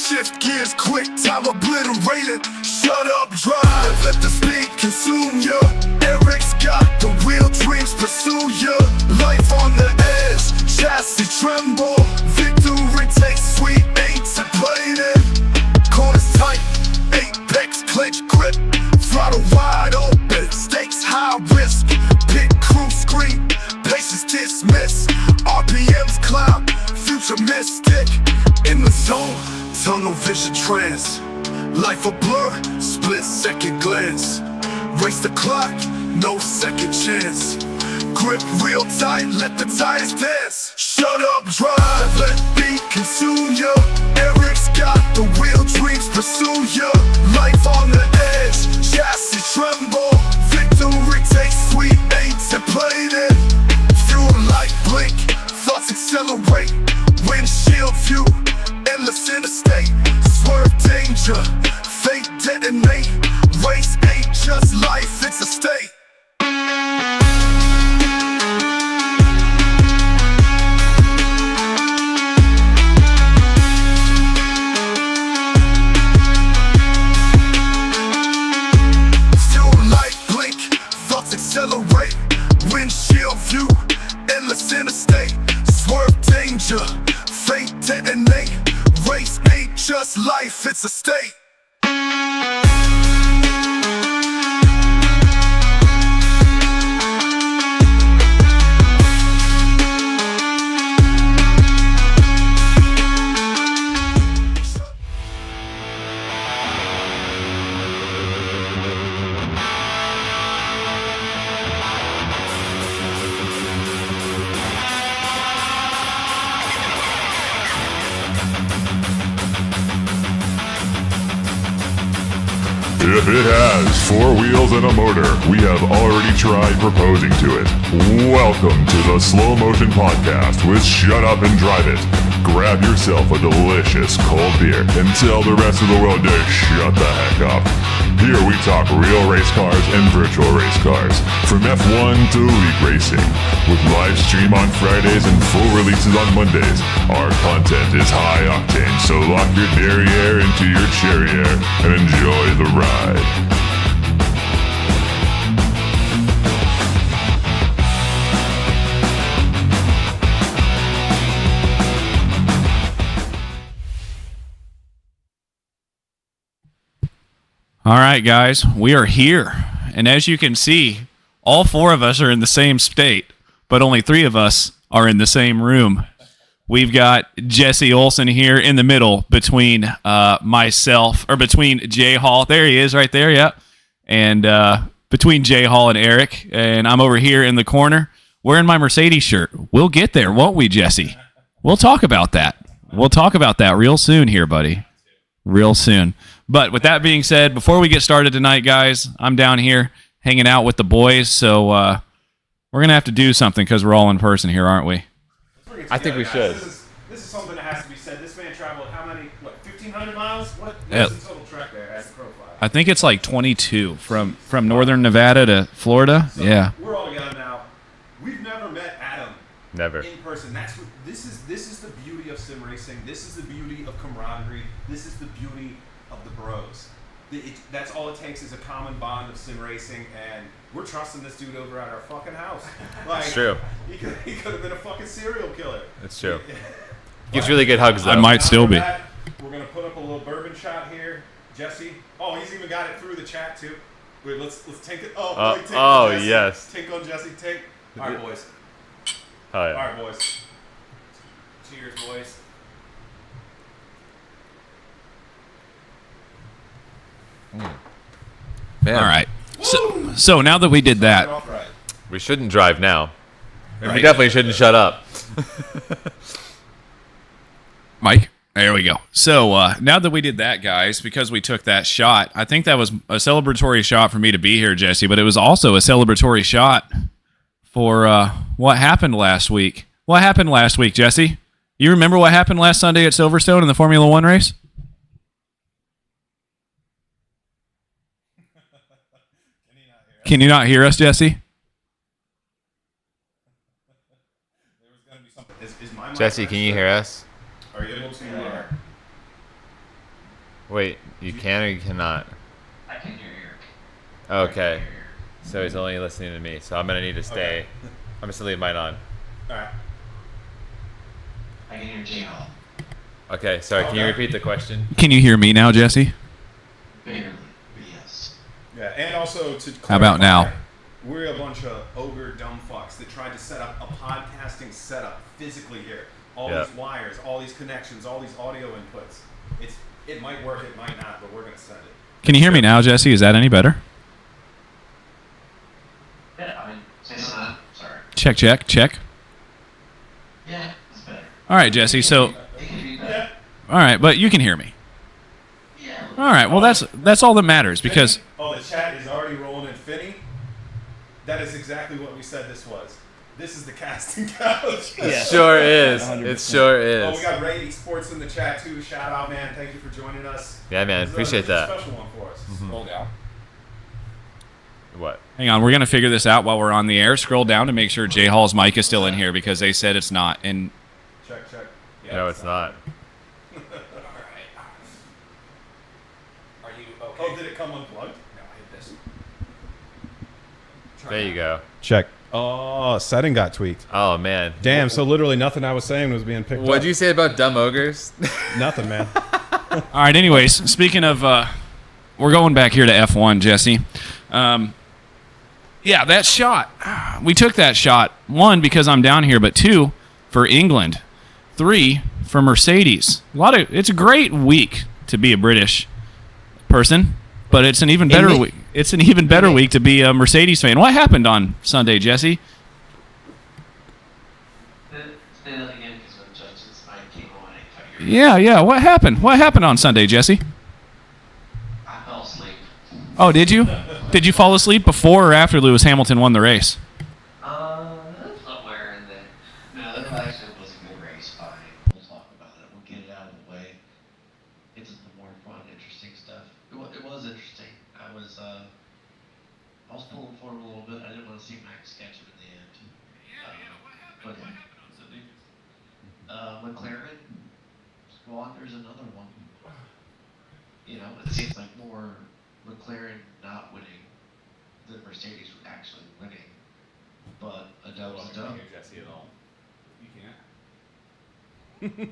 Shift gears quick, time obliterated. Shut up, drive, let the speed consume ya. Eric's got the wheel, dreams pursue ya. Life on the edge, chassis tremble. Victory takes sweet eights and played it. Corners tight, apex clench grip. Throttle wide open, stakes high risk. Pit crew scream, patience dismiss. RPMs climb, future mystic. In the zone, tunnel vision trance. Life a blur, split second glance. Race the clock, no second chance. Grip real tight, let the tires dance. Shut up, drive, let beat consume ya. Eric's got the wheel, dreams pursue ya. Life on the edge, chassis tremble. Victory takes sweet eights and played it. Fuel light blink, thoughts accelerate. Windshield view, endless interstate. Swerve danger, fate detonate. Race ain't just life, it's a state. Fuel light blink, thoughts accelerate. Windshield view, endless interstate. Swerve danger, fate detonate. Race ain't just life, it's a state. If it has 4 wheels and a motor, we have already tried proposing to it. Welcome to the Slow Motion Podcast with Shut Up and Drive It. Grab yourself a delicious cold beer and tell the rest of the world to shut the heck up. Here we talk real race cars and virtual race cars, from F1 to League Racing. With live stream on Fridays and full releases on Mondays, our content is high octane, so lock your derriere into your cherriere and enjoy the ride. All right, guys, we are here. And as you can see, all 4 of us are in the same state, but only 3 of us are in the same room. We've got Jesse Olson here in the middle between myself, or between Jay Hall. There he is right there, yep. And between Jay Hall and Eric. And I'm over here in the corner wearing my Mercedes shirt. We'll get there, won't we, Jesse? We'll talk about that. We'll talk about that real soon here, buddy. Real soon. But with that being said, before we get started tonight, guys, I'm down here hanging out with the boys, so we're going to have to do something because we're all in person here, aren't we? I think we should. This is something that has to be said. This man traveled how many, 1,500 miles? What's the total track there as a profile? I think it's like 22 from northern Nevada to Florida. So yeah. We're all together now. We've never met Adam. Never. In person. That's what this is the beauty of sim racing. This is the beauty of camaraderie. This is the beauty of the bros. That's all it takes is a common bond of sim racing, and we're trusting this dude over at our fucking house. Like, It's true. He could have been a fucking serial killer. It's true. Gives really good hugs, though. I might still be. We're gonna put up a little bourbon shot here, Jesse. Oh, he's even got it through the chat too. Wait, let's take it. Oh, take on Jesse. Yes. Take on Jesse. Take. All right, boys. Oh, yeah. All right, boys. Cheers, boys. Man, All right. So now that we did that, Off right. we shouldn't drive now. And Right. we definitely shouldn't shut up. Mike, there we go. So now that we did that, guys, because we took that shot, I think that was a celebratory shot for me to be here, Jesse, but it was also a celebratory shot for what happened last week. What happened last week, Jesse? You remember what happened last Sunday at Silverstone in the Formula One race? Can you not hear us, Jesse? Is my mic Jesse, can you hear us? Are you able to? Wait, you can or you cannot? I can hear you. Okay. So he's only listening to me. So I'm gonna need to stay. Okay. I'm just gonna leave mine on. All right. I can hear J-Hall. Okay. Sorry. Can you Okay. repeat the question? Can you hear me now, Jesse? Barely, but yes. Yeah, and also to How about clarify, now? We're a bunch of ogre dumb fucks that tried to set up a podcasting setup physically here. All Yeah. these wires, all these connections, all these audio inputs. It might work, it might not, but we're gonna send it. Can you hear me now, Jesse? Is that any better? Yeah, I mean, say something. Sorry. Check, check, check. Yeah, it's better. All right, Jesse. So, It can be better. all right, but you can hear me. Yeah. All right. Well, that's all that matters because Oh, the chat is already rolling in Finny. That is exactly what we said this was. This is the casting couch. It sure is. 100%. It sure Oh, is. we got Ray Esports in the chat too. Shout out, man. Thank you for joining us. Yeah, man. This is Appreciate this is that. a special one for us. Roll down. What? hang on, we're gonna figure this out while we're on the air. Scroll down to make sure J Hall's mic is still in here because they said it's not. And Check, check. No, it's not. Are you okay? Oh, did it come unplugged? No, I hit this. There you go. Check. Oh, setting got tweaked. Oh man. Damn, so literally nothing I was saying was being picked up. What'd you say about dumb ogres? Nothing, man. all right. Anyways, speaking of, we're going back here to F1, Jesse. Yeah, that shot. We took that shot. 1, because I'm down here, but 2, for England. 3, for Mercedes. It's a great week to be a British person, but it's an even better week. It's an even better week to be a Mercedes fan. What happened on Sunday, Jesse? Say that again because when Justin's mic came on, I thought you were. Yeah. What happened? What happened on Sunday, Jesse? I fell asleep. Oh, did you? Did you fall asleep before or after Lewis Hamilton won the race? Somewhere in there. No, that actually was a good race. Fine. We'll talk about it. We'll get it out of the way. It's the more fun, interesting stuff. It was interesting. I was pulling for him a little bit. I didn't want to see Max catch him in the end. What happened on Sunday? McLaren. Squad, there's another one. You know, it seems like more McLaren not winning than Mercedes actually winning. But a dub's a dub. Jesse at all. You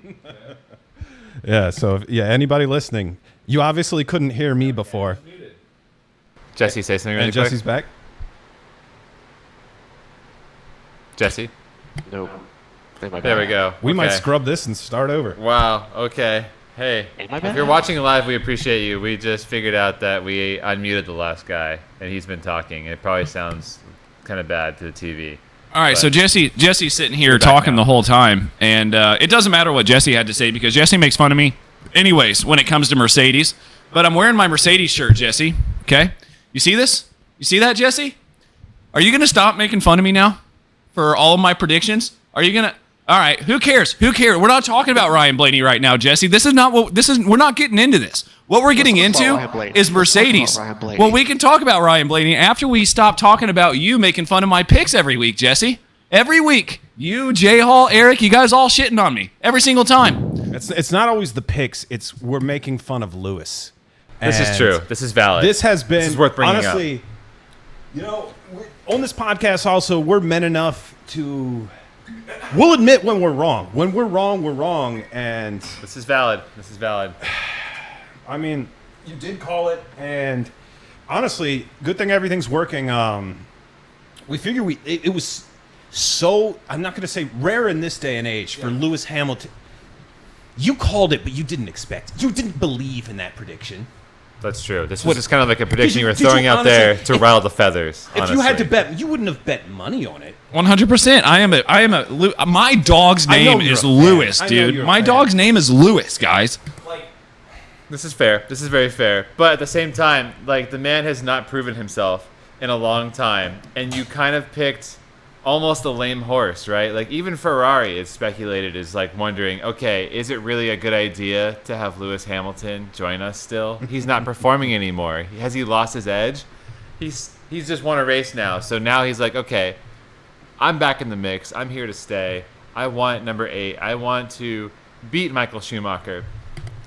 can't. Yeah, so anybody listening, you obviously couldn't hear me before. Jesse, say something really And quick. Jesse's back. Jesse. Nope. There we go. We might Okay. scrub this and start over. Wow. Okay. Hey, Am I if back? you're watching live, we appreciate you. We just figured out that we unmuted the last guy, and he's been talking. It probably sounds kind of bad to the TV. All right, so Jesse's sitting here back talking now. the whole time, and it doesn't matter what Jesse had to say because Jesse makes fun of me anyways when it comes to Mercedes. But I'm wearing my Mercedes shirt, Jesse. Okay? You see this? You see that, Jesse? Are you going to stop making fun of me now for all of my predictions? Are you going to... All right, who cares? Who cares? We're not talking about Ryan Blaney right now, Jesse. We're not getting into this. What we're getting Let's talk into about Ryan Blaney. is Let's talk about Mercedes. Ryan Blaney. Well, we can talk about Ryan Blaney after we stop talking about you making fun of my picks every week, Jesse. Every week. You, J Hall, Eric, you guys all shitting on me. Every single time. It's not always the picks. It's we're making fun of Lewis. This is And true. This is valid. This has been This is worth bringing honestly, up. you know, on this podcast also we're men enough to we'll admit when we're wrong. When we're wrong, we're wrong. And This is valid. This is valid. I mean, you did call it, and honestly, good thing everything's working. We figure it was so, I'm not going to say rare in this day and age for Lewis Hamilton. You called it, but you didn't expect. You didn't believe in that prediction. That's true. This was just kind of like a prediction you were did you throwing out there honestly- to rile the feathers. If you had to honestly. bet, you wouldn't have bet money on it. 100%. My dog's I know name you're is a fan. Lewis, I know dude. you're a My fan. dog's name is Lewis, guys. This is fair. This is very fair. But at the same time, like, the man has not proven himself in a long time, and you kind of picked almost a lame horse, right? Like, even Ferrari, it's speculated, is like wondering, okay, is it really a good idea to have Lewis Hamilton join us still? He's not performing anymore. Has he lost his edge? He's just won a race now. So now he's like, okay, I'm back in the mix. I'm here to stay. I want number 8. I want to beat Michael Schumacher.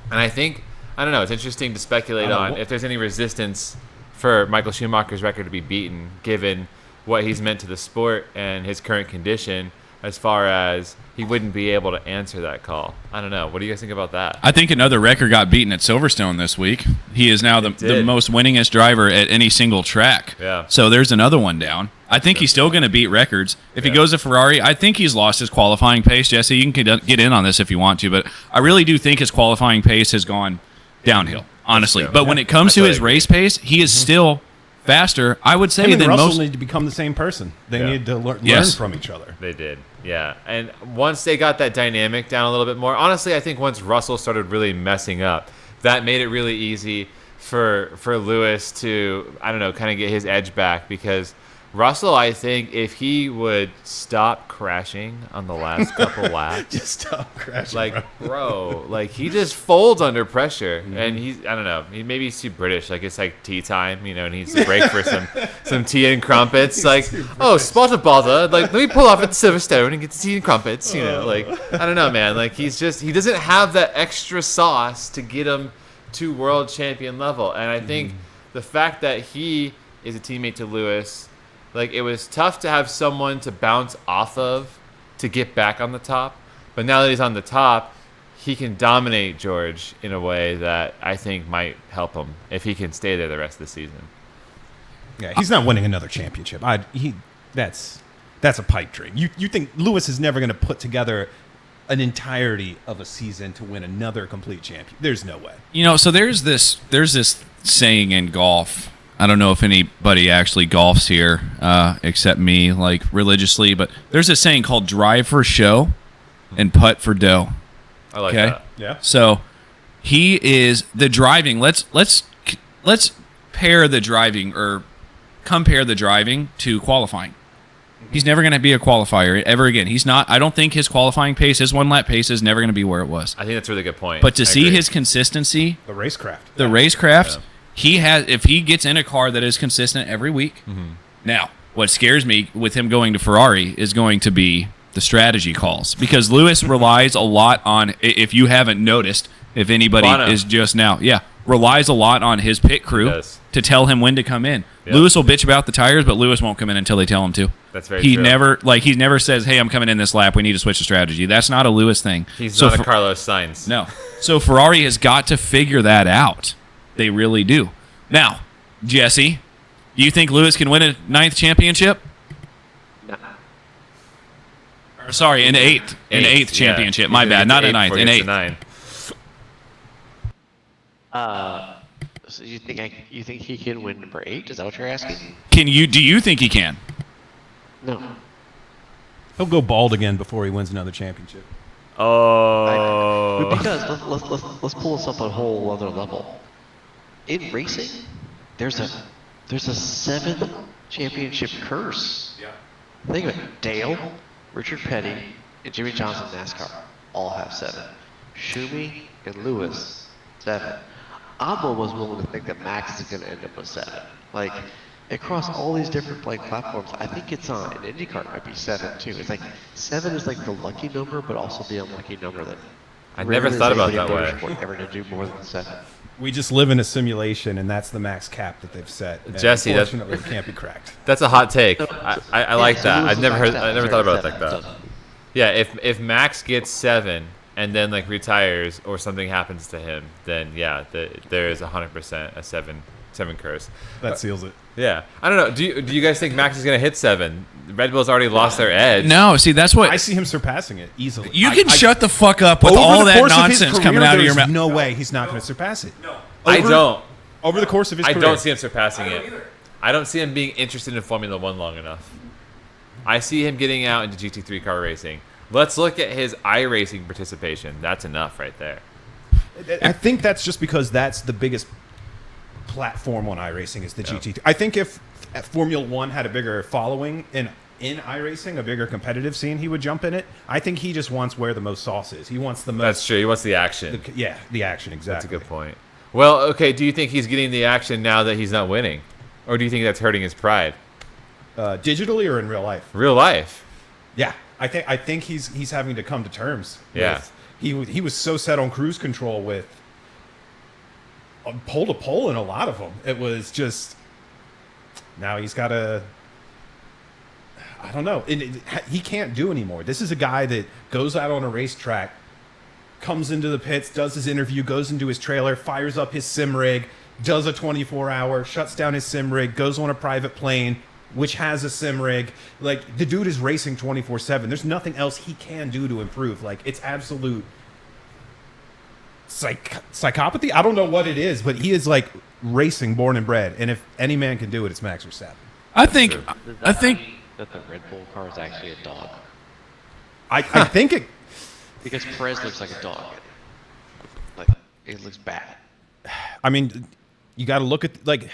And I think I don't know. It's interesting to speculate on if there's any resistance for Michael Schumacher's record to be beaten, given what he's meant to the sport and his current condition, as far as he wouldn't be able to answer that call. I don't know. What do you guys think about that? I think another record got beaten at Silverstone this week. He is now the most winningest driver at any single track. Yeah. So there's another one down. I think he's still going to beat records. If he goes to Ferrari, I think he's lost his qualifying pace. Jesse, you can get in on this if you want to, but I really do think his qualifying pace has gone downhill, honestly. But when it comes to his race pace, he is still faster, I would say, Him and than Russell most. need to become the same person. They need to learn from each other. They did, yeah. And once they got that dynamic down a little bit more, honestly, I think once Russell started really messing up, that made it really easy for Lewis to, I don't know, kind of get his edge back, because Russell, I think, if he would stop crashing on the last couple laps, Just stop crashing. like, bro, like, he just folds under pressure, and he's, I don't know, maybe he's too British, like, it's like tea time, and he needs to break for some tea and crumpets, like, oh, spot a bother, like, let me pull off at Silverstone and get the tea and crumpets, like, I don't know, man, like, he doesn't have that extra sauce to get him to world champion level, and I think the fact that he is a teammate to Lewis, like, it was tough to have someone to bounce off of to get back on the top. But now that he's on the top, he can dominate George in a way that I think might help him if he can stay there the rest of the season. Yeah, he's not winning another championship. That's a pipe dream. You think Lewis is never going to put together an entirety of a season to win another complete champion? There's no way. So there's this saying in golf. I don't know if anybody actually golfs here except me, like, religiously, but there's a saying called drive for show and putt for dough. I like that. Yeah. So he is the driving. Let's pair the driving or compare the driving to qualifying. He's never going to be a qualifier ever again. He's not. I don't think his qualifying pace, his 1 lap pace, is never going to be where it was. I think that's a really good point. But to I see agree. his consistency, The racecraft. racecraft, he has. If he gets in a car that is consistent every week, now what scares me with him going to Ferrari is going to be the strategy calls, because Lewis relies a lot on. If you haven't noticed, if anybody Bono. is just now, relies a lot on his pit crew does. to tell him when to come in. Yep. Lewis will bitch about the tires, but Lewis won't come in until they tell him to. That's very he true. He never says, "Hey, I'm coming in this lap. We need to switch the strategy." That's not a Lewis thing. He's So not a Fer- Carlos Sainz. No. So Ferrari has got to figure that out. They really do. Now, Jesse, do you think Lewis can win a 9th championship? Nah. Or, sorry, an 8th. An 8th championship. My He's gonna bad. get Not to a 8 9th. before An he gets to 8th. 9. So you think he can win number 8? Is that what you're asking? Do you think he can? No. He'll go bald again before he wins another championship. Oh. Because let's pull this up a whole other level. In racing, there's a 7 championship curse. Yeah. Think of it. Dale, Richard Petty, and Jimmy Johnson NASCAR all have 7. Schumi and Lewis, 7. I'm almost willing to think that Max is going to end up with 7. Like, across all these different platforms, I think it's on. In IndyCar, it might be 7 too. It's like 7 is like the lucky number, but also the unlucky number that. I never thought about that way. Ever to do more than 7. We just live in a simulation, and that's the max cap that they've set. And Jesse, that's- unfortunately, it can't be cracked. That's a hot take. I like so that. Lewis I've is never maxed out. I never He's thought about it already like set. that. Yeah, if Max gets 7 and then like retires or something happens to him, then there is 100% a 7 curse. That seals it. Yeah, I don't know. Do you guys think Max is gonna hit 7? Red Bull's already lost their edge. No, see, that's what. I see him surpassing it easily. You can shut the fuck up with Over all the that course of his nonsense career, coming out of your there's mouth. No way he's not going to surpass it. No, I don't. Over the course of his I career. don't see him surpassing it. I don't see him being interested in Formula 1 long enough. I see him getting out into GT3 car racing. Let's look at his iRacing participation. That's enough right there. I think that's just because that's the biggest platform on iRacing is the GT. I think if Formula 1 had a bigger following in iRacing, a bigger competitive scene, he would jump in it. I think he just wants where the most sauce is. He wants the most. That's true. He wants the action. The action, exactly. That's a good point. Well, okay, do you think he's getting the action now that he's not winning? Or do you think that's hurting his pride? Digitally or in real life? Real life. Yeah, I think he's having to come to terms. Yeah. With, he was so set on cruise control with pole to pole in a lot of them. It was just now he's got to. I don't know. He can't do anymore. This is a guy that goes out on a racetrack, comes into the pits, does his interview, goes into his trailer, fires up his sim rig, does a 24-hour, shuts down his sim rig, goes on a private plane, which has a sim rig. Like, the dude is racing 24/7. There's nothing else he can do to improve. Like, it's absolute psychopathy. I don't know what it is, but he is like racing born and bred. And if any man can do it, it's Max Verstappen. I think that the Red Bull car is actually a dog. I think it. Because Perez looks like a dog. Like, it looks bad. I mean, you got to look at, like,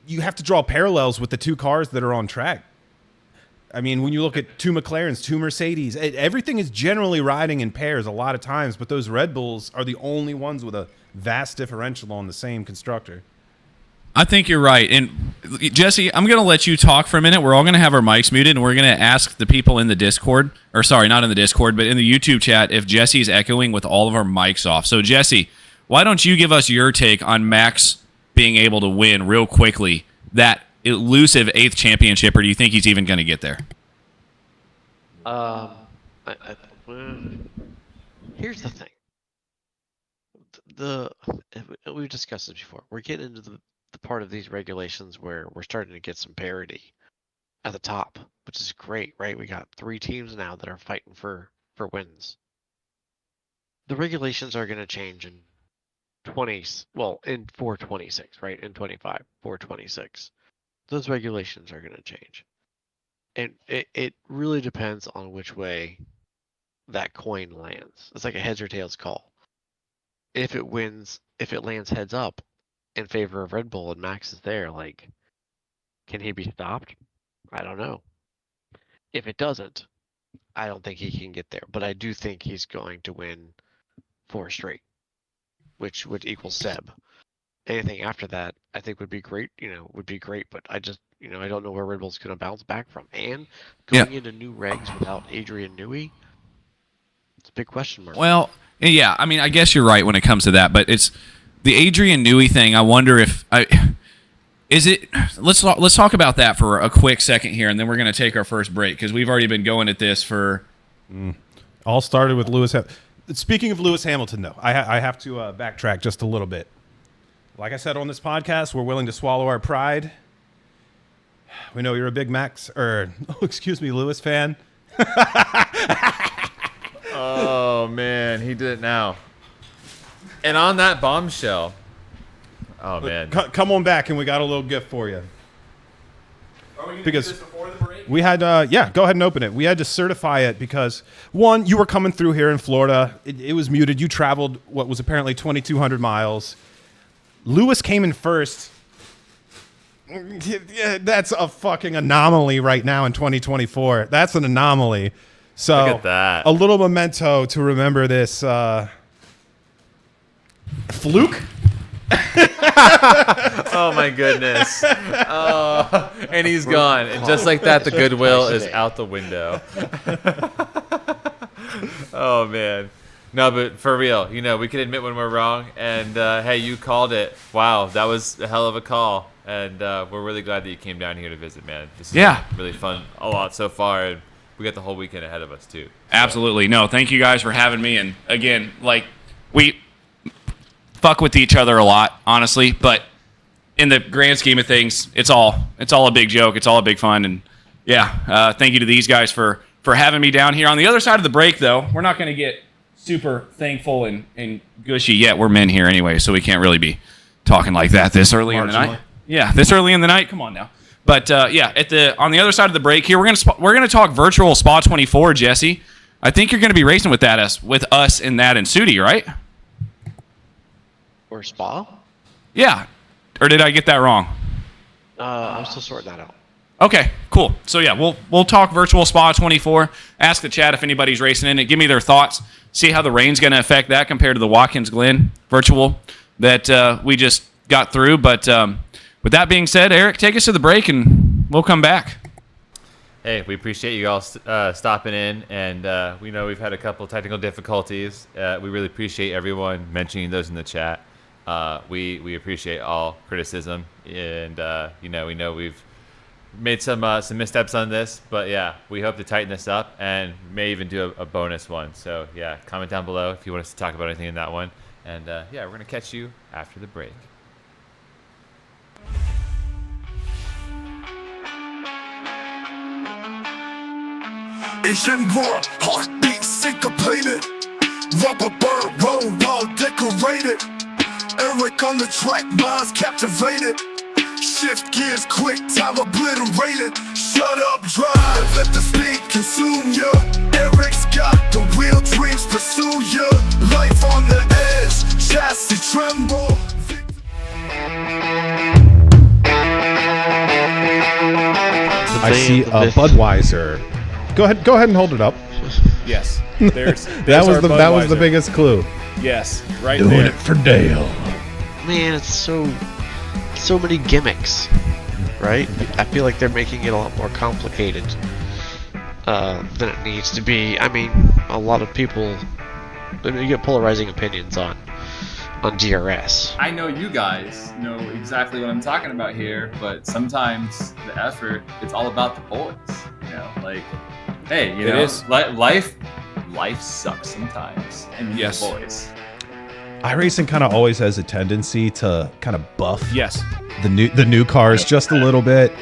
you have to draw parallels with the two cars that are on track. I mean, when you look at two McLarens, two Mercedes, everything is generally riding in pairs a lot of times, but those Red Bulls are the only ones with a vast differential on the same constructor. I think you're right. And Jesse, I'm going to let you talk for a minute. We're all going to have our mics muted, and we're going to ask the people in the Discord, or sorry, not in the Discord, but in the YouTube chat, if Jesse's echoing with all of our mics off. So, Jesse, why don't you give us your take on Max being able to win real quickly that elusive 8th championship, or do you think he's even going to get there? Here's the thing. We've discussed this before. We're getting into the part of these regulations where we're starting to get some parity at the top, which is great, right? We got 3 teams now that are fighting for wins. The regulations are going to change in 426, right? In 25, 426. Those regulations are going to change. And it really depends on which way that coin lands. It's like a heads or tails call. If it lands heads up in favor of Red Bull and Max is there, like, can he be stopped? I don't know. If it doesn't, I don't think he can get there. But I do think he's going to win 4 straight, which would equal Seb. Anything after that, I think would be great. But I just, I don't know where Red Bull's going to bounce back from. And going into new regs without Adrian Newey, it's a big question mark. Well, yeah, I mean, I guess you're right when it comes to that, but it's the Adrian Newey thing. I wonder if let's talk about that for a quick second here, and then we're going to take our first break because we've already been going at this for. All started with Lewis. Speaking of Lewis Hamilton, though, I have to backtrack just a little bit. Like I said on this podcast, we're willing to swallow our pride. We know you're a big Lewis fan. Oh, man, he did it now. And on that bombshell. Oh, man. Come on back, and we got a little gift for you. Are we going to do this before the break? We had, go ahead and open it. We had to certify it because, one, you were coming through here in Florida. It was muted. You traveled what was apparently 2,200 miles. Lewis came in first. Yeah, that's a fucking anomaly right now in 2024. That's an anomaly. So Look at that. A little memento to remember this fluke. Oh, my goodness. Oh, and he's gone. And just like that, the goodwill is out the window. Oh, man. No, but for real, we can admit when we're wrong. And, hey, you called it. Wow, that was a hell of a call. And we're really glad that you came down here to visit, man. This is really fun. A lot so far. And we got the whole weekend ahead of us, too. So. Absolutely. No, thank you guys for having me. And, again, we fuck with each other a lot, honestly. But in the grand scheme of things, it's all a big joke. It's all a big fun. And, thank you to these guys for having me down here. On the other side of the break, though, we're not going to get super thankful and gushy yet. We're men here anyway, so we can't really be talking like that this early in the night. Yeah, this early in the night. Come on now. But on the other side of the break here, we're gonna talk virtual Spa 24, Jesse. I think you're gonna be racing with us in that and Sudi, right? Or Spa? Yeah. Or did I get that wrong? I'm still sorting that out. Okay, cool. So yeah, we'll talk virtual Spa 24. Ask the chat if anybody's racing in it. Give me their thoughts. See how the rain's going to affect that compared to the Watkins Glen virtual that we just got through. But with that being said, Eric, take us to the break and we'll come back. Hey, we appreciate you all stopping in, and we know we've had a couple technical difficulties. We really appreciate everyone mentioning those in the chat. We appreciate all criticism, and we know we've made some missteps on this, but yeah, we hope to tighten this up and may even do a bonus one. So yeah, comment down below if you want us to talk about anything in that one. And yeah, we're gonna catch you after the break. Asian war, heartbeat syncopated. Rubber bird roll all decorated. Eric on the track, minds captivated. Shift gears quick, time obliterated. Shut up, drive, let the speed consume ya. Eric's got the wheel, dreams pursue ya. Life on the edge, chassis tremble. I see a Budweiser. Go ahead and hold it up. Yes. There's That was the biggest clue. Yes, right Doing there. it for Dale. Man, it's so many gimmicks, right? I feel like they're making it a lot more complicated than it needs to be. I mean, a lot of people, you get polarizing opinions on DRS. I know you guys know exactly what I'm talking about here, but sometimes the effort, it's all about the boys. Like, hey, It is. life sucks sometimes, and you need the boys. iRacing kind of always has a tendency to kind of buff Yes. the new cars just a little bit.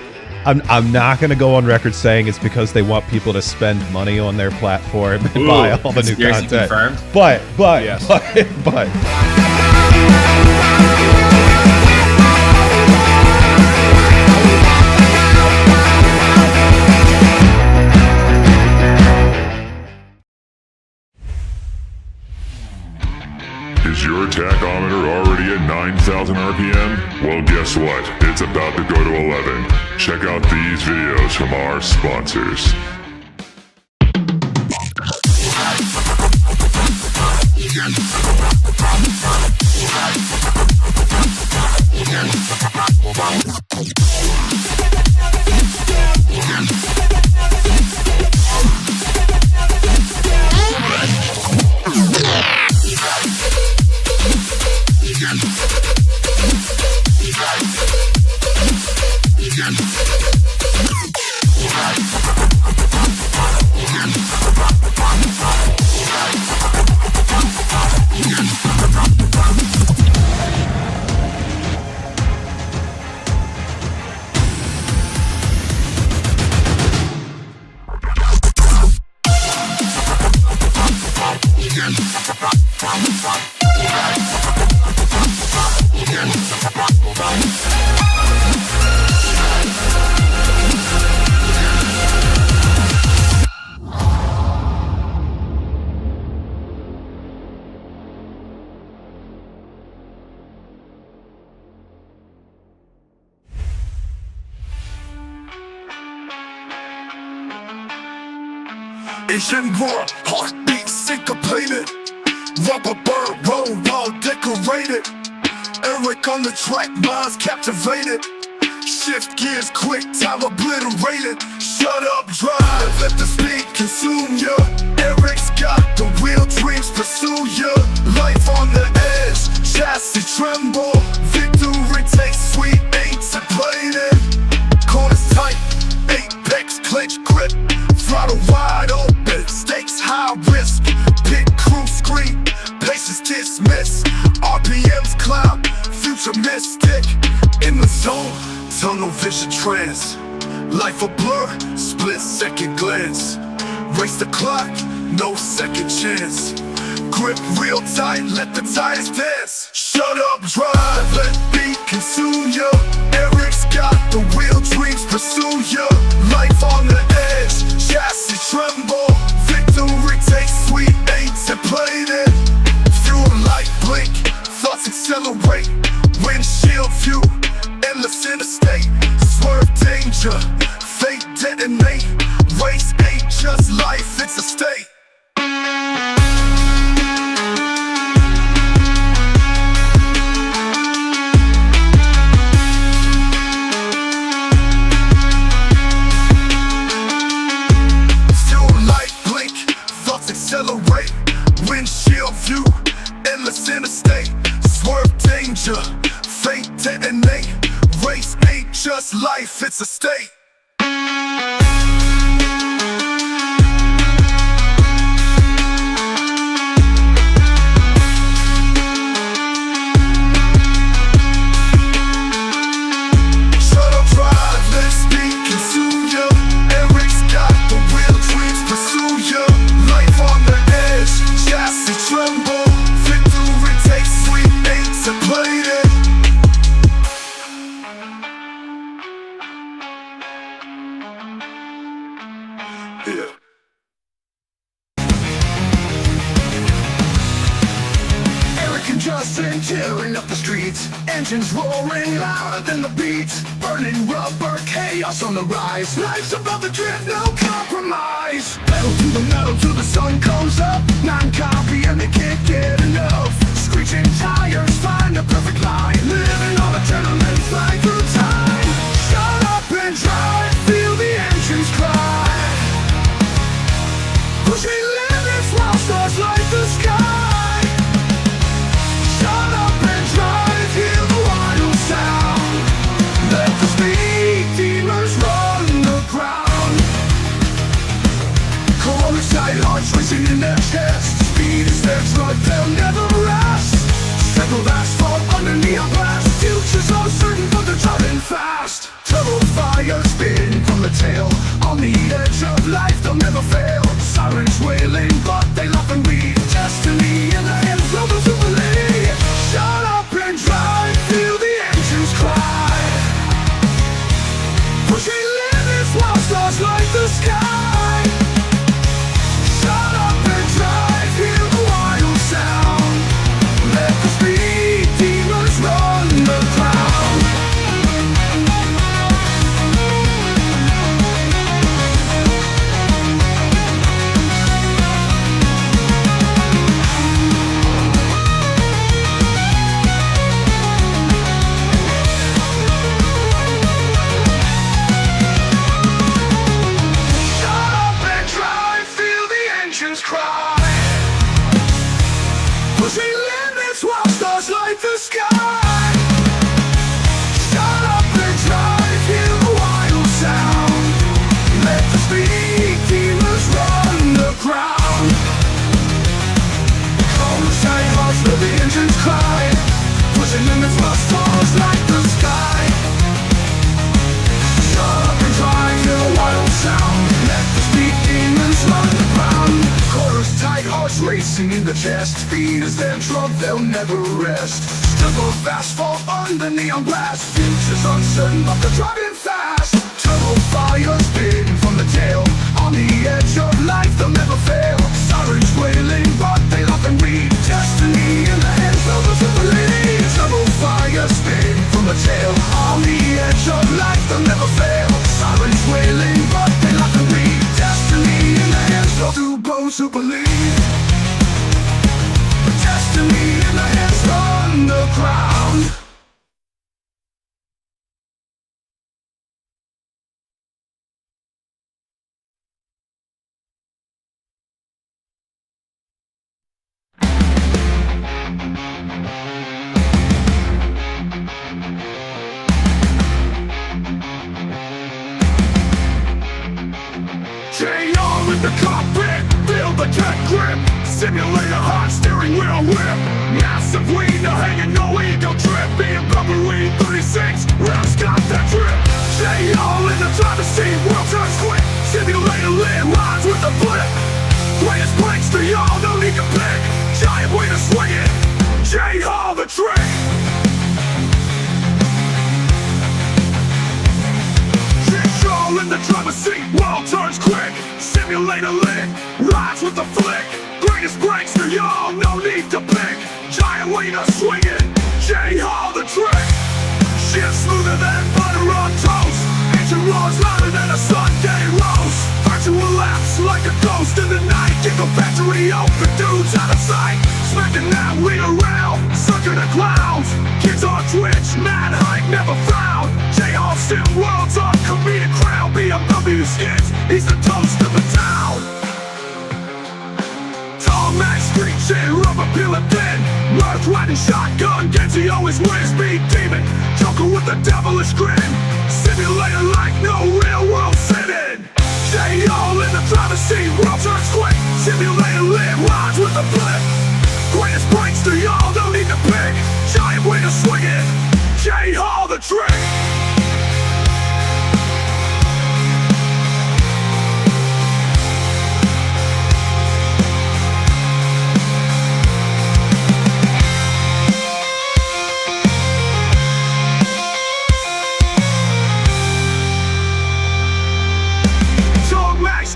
I'm not going to go on record saying it's because they want people to spend money on their platform and buy all the new Conspiracy content. confirmed. But Yes. but Is your tachometer already at 9,000 RPM? Well, guess what? It's about to go to 11. Check out these videos from our sponsors. Asian war, heartbeat syncopated. Rubber bird roll all decorated. Eric on the track, minds captivated. Shift gears quick, time obliterated. Shut up, drive, let the speed consume ya. Eric's got the wheel, dreams pursue ya. Life on the edge, chassis tremble. Victory takes sweet, anticipated. Corners tight, apex clench grip. Throttle wide open, stakes high risk. Pit crew scream, patience dismiss. RPMs climb, future mystic. In the zone, tunnel vision trance. Life a blur, split second glance. Race the clock, no second chance. Grip real tight, let the tires dance. Shut up, drive, let beat consume ya. Eric's got the wheel, dreams pursue ya. Life on the edge, chassis tremble. Victory takes sweet, anticipated. Fuel light blink, thoughts accelerate. Windshield view, endless interstate. Swerve danger, fate detonate. Race ain't just life, it's a state. Accelerate, windshield view, endless interstate. Swerve danger, danger. Fate detonate. Race ain't just life, it's a state. Shut up, drive, let speed consume ya. Eric's got the real dreams pursue ya. Life on the edge, chassis tremble. Victory takes sweet ain't to play it. Yeah. Eric and Justin tearing up the streets, engines roaring louder than the beats, burning rubber, chaos on the rise. Life's above the drift, no compromise. Pedal to the metal till the sun comes up. Non-copy and they can't get enough. Screeching tires, find the perfect line. Living on adrenaline, flying through time. Shut up and drive, feel the engines cry. Pushing limits while stars light the sky. Shut up and drive, hear the wild sound. Let the speed demons run the ground. Chorus side hearts racing in their chests. Speed is their drug, they'll never rest. Speckled asphalt under neon blast. Future's uncertain but they're driving fast. Turbo fire spin from the tail. On the edge of life they'll never fail. Sirens wailing but they laugh and read. Destiny in the hands of the Plumley. Shut up and drive, feel the engines cry. Pushing limits while stars light the sky. Shut up and drive, hear the wild sound. Let the speed demons run the ground. Shut up and drive, feel the engines cry. Pushing limits while stars light the sky. Shut up and drive, hear the wild sound. Let the speed demons run the ground. All the shiny hearts let the engines cry. Pushing limits while stars light the sky. Shut up and drive, hear the wild sound. Let the speed demons run the ground. Chorus tight hearts racing in the chest. Speed is their drug, they'll never rest. Struggle of asphalt under neon blast. Future's uncertain but they're driving fast. Turbo fire spin from the tail. On the edge of life they'll never fail. Sirens wailing but they laugh and read. Destiny in the hands of the Plumley. Turbo fire spin from the tail. On the edge of life they'll never fail. Sirens wailing but they laugh and read. Destiny in the hands of those who believe. Destiny in the hands on the ground. JR in the cockpit, feel the tech grip. Simulator hot steering wheel whip. Massive wiener hanging, no ego trip. Being bubbly 36, rounds got that drip. JR in the driver's seat, world turns quick. Simulator lit, lines with the flip. Greatest breaks to y'all, no need to pick. Giant way to swing it, JR the trick. Control in the driver's seat, world turns quick. Simulator lit, rides with the flick. Greatest breaks to y'all, no need to pick. Giant wiener swinging, JR the trick. Shit smoother than butter on toast. Engine roars louder than a Sunday roast. Virtual laps like a ghost in the night. Gigafactory open, dudes out of sight. Smacking that wiener around, sucking the clowns. Kids on Twitch, mad hype, never found. JR still worlds on comedic crown. BMW skits, he's the toast of the town. Tall man screeching, rubber peeling thin. Mirth North riding shotgun, Genji always wins. Speed demon, Joker with a devilish grin. Simulator like no real world sitting. J all in the driver's seat, world turns quick. Simulator live lines with the flip. Greatest prankster, y'all don't need to pick. Giant way to swing it, J Hall the trick.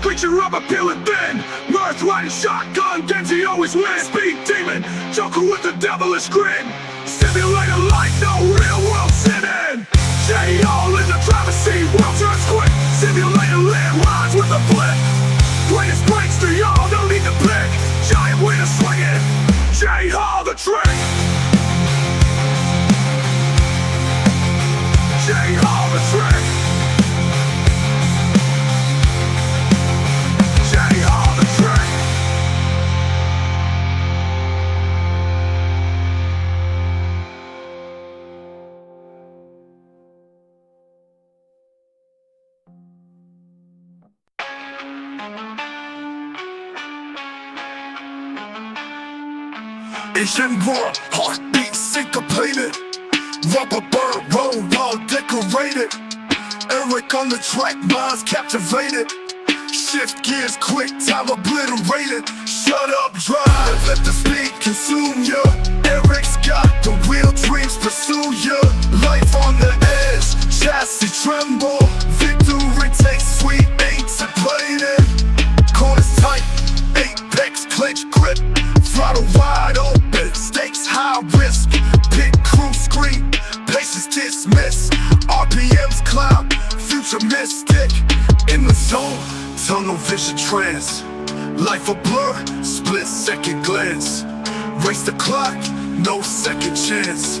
Creature of a peeling thin, Mirth riding shotgun, Genji always wins. Speed demon, Joker with the devilish grin. Simulator like no real world sitting. J all in the driver's seat, world turns quick. Simulator live lines with a flip. Greatest prankster, y'all don't need to pick. Giant way to swing it, J Hall the trick. J Hall the trick. Asian war, heartbeat syncopated. Rubber bird road, all decorated. Eric on the track, minds captivated. Shift gears quick, time obliterated. Shut up, drive, let the speed consume ya. Eric's got the wheel, dreams pursue ya. Life on the edge, chassis tremble. Victory takes sweet, ain't plated. Corners tight, apex clench grip. Throttle wide open, stakes high risk. Pit crew scream, patience dismiss. RPMs climb, future mystic. In the zone, tunnel vision trance. Life a blur, split second glance. Race the clock, no second chance.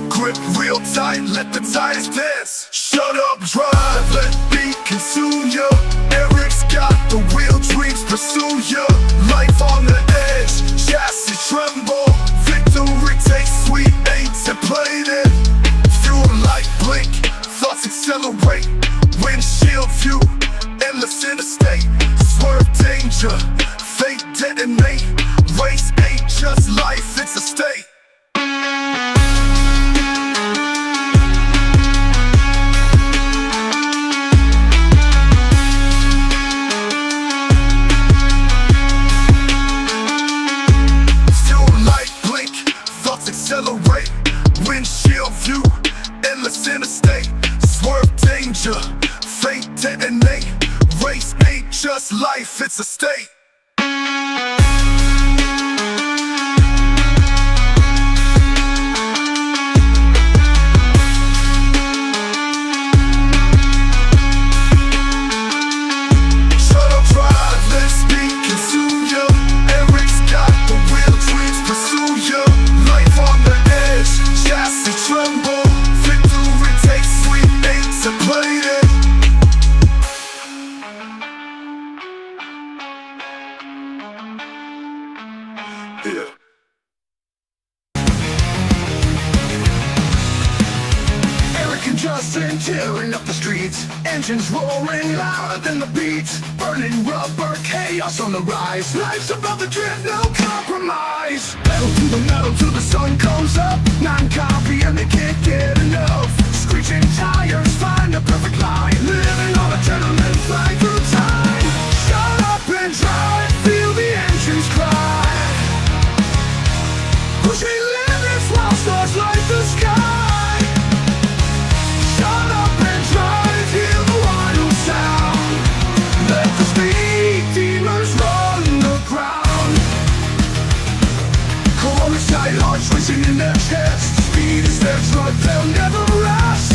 Grip real tight, let the tires dance. Shut up, drive, let beat consume ya. Eric's got the wheel, dreams pursue ya. Life on the edge, chassis tremble. Victory takes sweet, ain't plated. Fuel light blink, thoughts accelerate. Windshield view, endless interstate. Swerve danger, fate detonate. Race ain't just life, it's a state. Accelerate, windshield view, endless interstate. Swerve danger, fate detonate. Race ain't just life, it's a state. Shut up, drive, let speed consume ya. Eric's got the wheel, dreams pursue ya. Life on the edge, chassis tremble. Victory takes sweet, ain't plated. Yeah. Eric and Justin tearing up the streets. Engines roaring louder than the beats. Burning rubber, chaos on the rise. Life's above the drift, no compromise. Pedal to the metal till the sun comes up. Non-copy and they can't get enough. Screeching tires, find the perfect line. Living on adrenaline, flying through time. Shut up and drive, feel the engines cry. Pushing limits while stars light the sky. Shut up and drive, hear the wild sound. Let the speed demons run the ground. Chorus tight hearts racing in their chests. Speed is their drug, they'll never rest.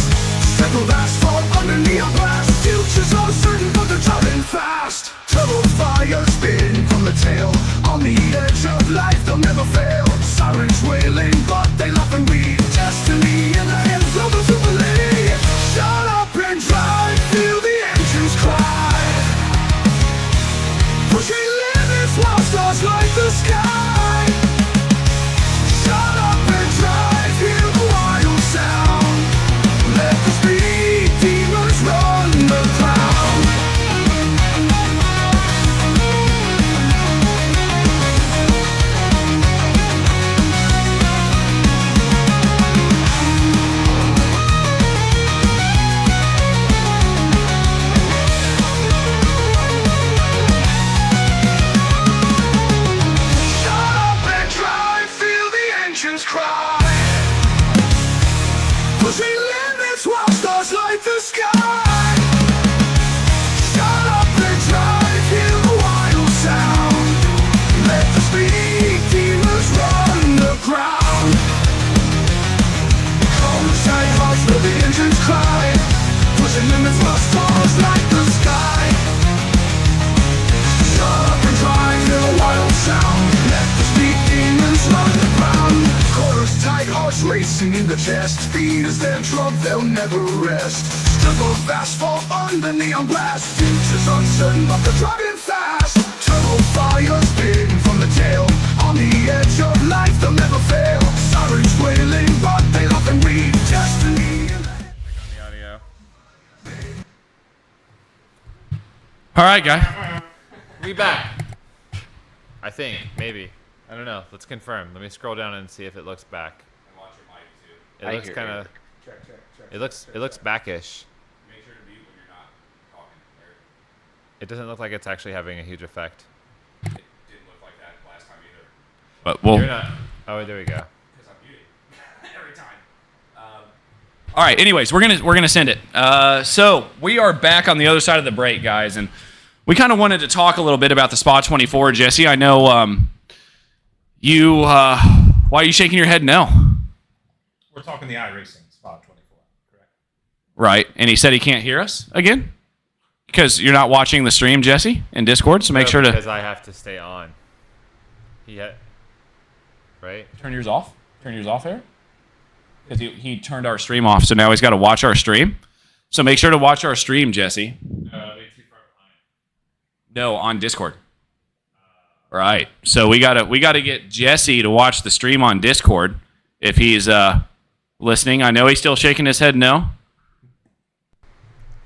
Settled asphalt under neon blast. Future's uncertain but they're driving fast. Turbo fire spin from the tail. On the edge of life they'll never fail. Sirens wailing but they laugh and read. Destiny in the hands of those who believe. Shut up and drive, feel the engines cry. Pushing limits while stars light the sky. Shut up like the sky. Shut up and drive, hear the wild sound. Let the speed demons run the ground. Cold tight hearts, let the engines cry. Pushing limits, lost stars like the sky. Shut up and drive, hear the wild sound. Let the speed demons run the ground. Chorus tight hearts racing in the chest. Speed is their drug, they'll never rest. Strip of asphalt under neon blast. Future's uncertain, but they're driving fast. Turbo fires spitting from the tail. On the edge of life, they'll never fail. Sirens wailing, but they love and read destiny. The audio. All right, guy. We back. I think, maybe. I don't know. Let's confirm. Let me scroll down and see if it looks back. And watch your mic too. It I looks hear kind of. Eric. Check. It looks backish. Make sure to mute when you're not talking. Eric. It doesn't look like it's actually having a huge effect. It didn't look like that last time either. But we'll. You're not. Oh, there we go. Because I'm muted. Every time. All right. Anyways, we're gonna send it. So we are back on the other side of the break, guys, and we kind of wanted to talk a little bit about the Spa 24, Jesse. I know you. Why are you shaking your head? No. We're talking the iRacing Spot 24, correct? Right. And he said he can't hear us again because you're not watching the stream, Jesse, in Discord. So make No, sure because to I have to stay on. Right? turn yours off. Turn yours off, Eric. Because he turned our stream off, so now he's got to watch our stream. So make sure to watch our stream, Jesse. Way too far behind. No, on Discord. Right. So we gotta get Jesse to watch the stream on Discord if he's listening. I know he's still shaking his head no.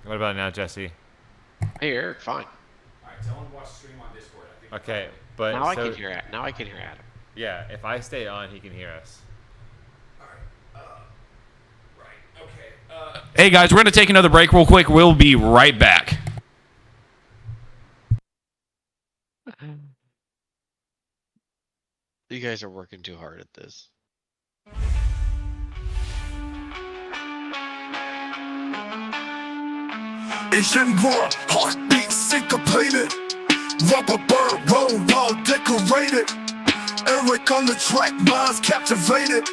What about now, Jesse? Hey, Eric, fine. Alright, tell him to watch the stream on Discord. I think Okay, but Now I so- can hear it. Now I can hear Adam. Yeah, if I stay on, he can hear us. Right. Okay. Hey guys, we're gonna take another break real quick. We'll be right back. You guys are working too hard at this. Engine roar, heartbeat syncopated. Rubber bird roll, all decorated. Eric on the track, minds captivated.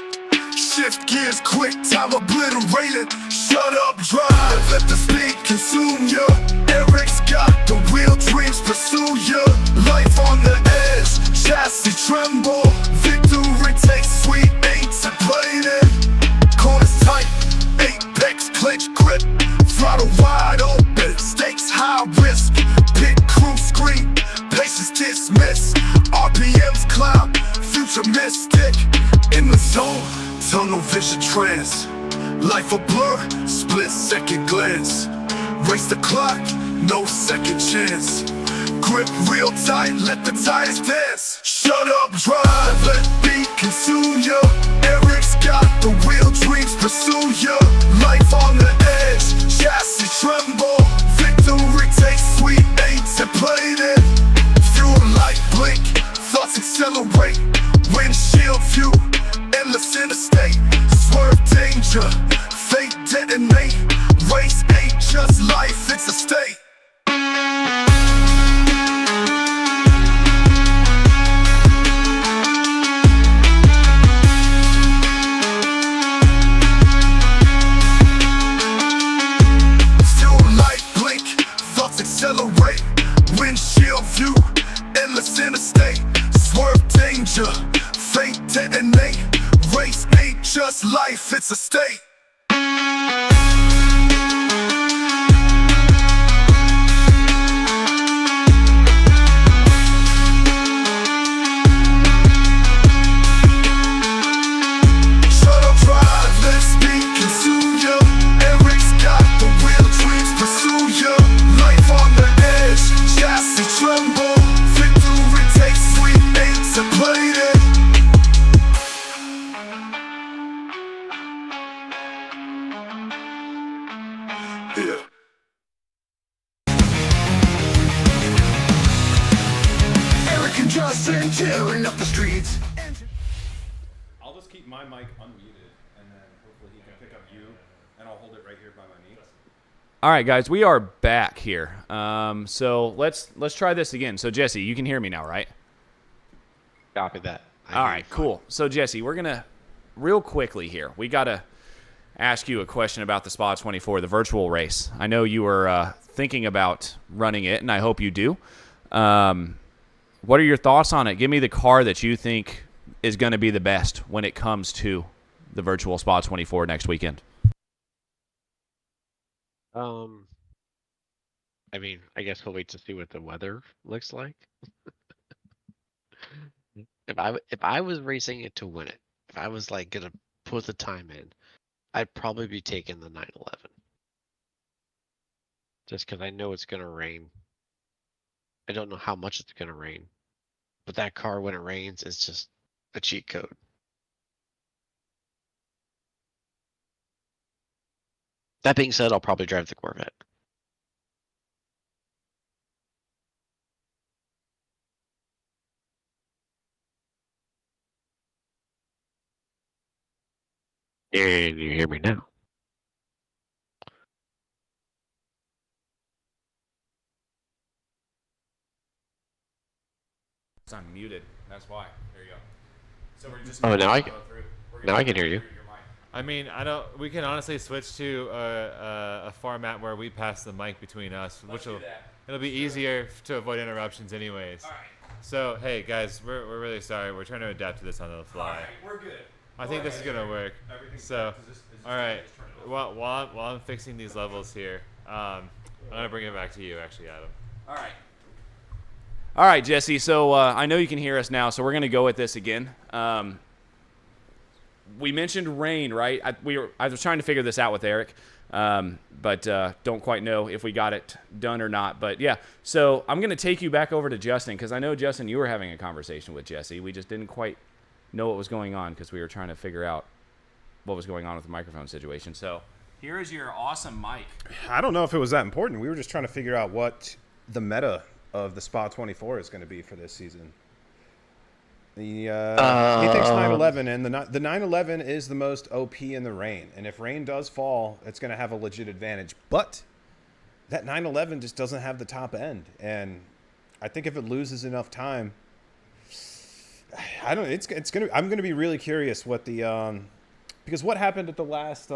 Shift gears quick, time obliterated. Shut up, drive, let the speed consume ya. Eric's got the wheel, dreams pursue ya. Life on the edge, chassis tremble. Victory takes sweet eights and played it. Corners tight, apex clench grip. Throttle wide open, stakes high risk. Pit crew scream, patience dismiss. RPMs climb, future mystic. In the zone, tunnel vision trance. Life a blur, split second glance. Race the clock, no second chance. Grip real tight, let the tires dance. Shut up, drive, let beat consume ya. Eric's got the wheel, dreams pursue ya. Life on the edge, chassis tremble. Victory takes sweet eights and played it. Fuel light blink, thoughts accelerate. Windshield view, endless interstate. Swerve danger, fate detonate. Race ain't just life, it's a state. Fuel light blink, thoughts accelerate. Windshield view, endless interstate. Swerve danger, fate detonate. Race ain't just life, it's a state. Shut up, drive, let speed consume ya. Eric's got the wheel, dreams pursue ya. Life on the edge, chassis tremble. Victory takes sweet eights and played it. Yeah. Eric and Justin tearing up the streets. I'll just keep my mic unmuted, and then hopefully he can pick up you, and I'll hold it right here by my knee. All right, guys, we are back here. So let's try this again. So Jesse, you can hear me now, right? Copy that. All right, cool. So Jesse, we're gonna real quickly here. We gotta ask you a question about the Spa 24, the virtual race. I know you were thinking about running it, and I hope you do. What are your thoughts on it? Give me the car that you think is going to be the best when it comes to the virtual Spa 24 next weekend. I mean, I guess we'll wait to see what the weather looks like. If I was racing it to win it, if I was like gonna put the time in, I'd probably be taking the 911. Just because I know it's gonna rain. I don't know how much it's gonna rain, but that car when it rains is just a cheat code. That being said, I'll probably drive the Corvette. And you hear me now? It's unmuted. That's why. There you go. So we're just Oh, now I can. can hear you. I mean, I don't. We can honestly switch to a format where we pass the mic between us, which will it'll be easier to avoid interruptions, anyways. All right. So hey guys, we're really sorry. We're trying to adapt to this on the All fly. right, we're good. I think this is gonna work. Everything's So, is this all right. just turn it off? While I'm fixing these levels here, I'm gonna bring it back to you, actually, Adam. All right. All right, Jesse. So I know you can hear us now, so we're going to go with this again. We mentioned rain, right? I was trying to figure this out with Eric, but don't quite know if we got it done or not. But, yeah, so I'm going to take you back over to Justin because I know, Justin, you were having a conversation with Jesse. We just didn't quite know what was going on because we were trying to figure out what was going on with the microphone situation. So here is your awesome mic. I don't know if it was that important. We were just trying to figure out what the meta of the Spa 24 is going to be for this season. He thinks 911, and the 911 is the most OP in the rain. And if rain does fall, it's going to have a legit advantage. But that 911 just doesn't have the top end. And I think if it loses enough time, I'm going to be really curious what the because what happened at the last